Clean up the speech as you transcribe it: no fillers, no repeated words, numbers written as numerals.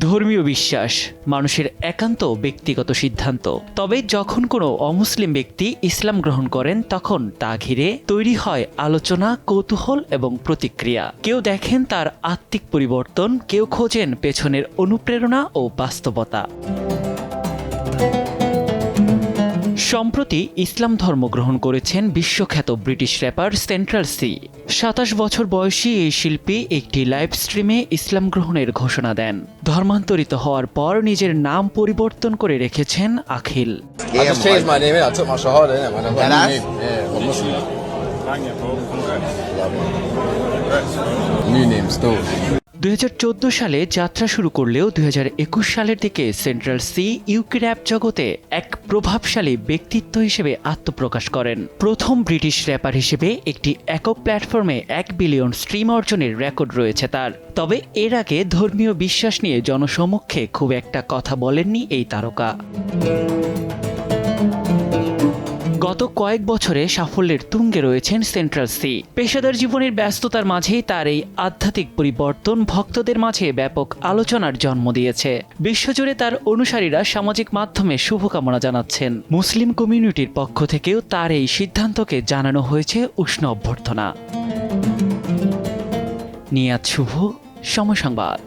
ধর্মীয় বিশ্বাস মানুষের একান্ত ব্যক্তিগত সিদ্ধান্ত। তবে যখন কোনো অমুসলিম ব্যক্তি ইসলাম গ্রহণ করেন তখন তা ঘিরে তৈরি হয় আলোচনা, কৌতূহল এবং প্রতিক্রিয়া। কেউ দেখেন তার আত্মিক পরিবর্তন, কেউ খোঁজেন পেছনের অনুপ্রেরণা ও বাস্তবতা। সম্প্রতি ইসলাম ধর্ম গ্রহণ করেছেন বিশ্বখ্যাত ব্রিটিশ র্যাপার সেন্ট্রাল সি। ২৭ বছর বয়সী এই শিল্পী একটি লাইভ স্ট্রিমে ইসলাম গ্রহণের ঘোষণা দেন। ধর্মান্তরিত হওয়ার পর নিজের নাম পরিবর্তন করে রেখেছেন Akhil. I just changed my name. I took my shahada in it, man. I've got a new name. Yeah, I'm Muslim. New name still. ২০১৪ সালে যাত্রা শুরু করলেও ২০২১ সালের দিকে সেন্ট্রাল সি ইউকে র্যাপ জগতে এক প্রভাবশালী ব্যক্তিত্ব হিসেবে আত্মপ্রকাশ করেন। প্রথম ব্রিটিশ র্যাপার হিসেবে একটি একক প্ল্যাটফর্মে ১ বিলিয়ন স্ট্রিম অর্জনের রেকর্ড রয়েছে তার। তবে এর আগে ধর্মীয় বিশ্বাস নিয়ে জনসমক্ষে খুব একটা কথা বলেননি এই তারকা। গত কয়েক বছরে সাফল্যের তুঙ্গে রয়েছেন সেন্ট্রাল সি। পেশাদার জীবনের ব্যস্ততার মাঝেই তার এই আধ্যাত্মিক পরিবর্তন ভক্তদের মাঝে ব্যাপক আলোচনার জন্ম দিয়েছে। বিশ্বজুড়ে তার অনুসারীরা সামাজিক মাধ্যমে শুভকামনা জানাচ্ছেন। মুসলিম কমিউনিটির পক্ষ থেকেও তার এই সিদ্ধান্তকে জানানো হয়েছে উষ্ণ অভ্যর্থনা। নিয়াত শুভ, সময় সংবাদ।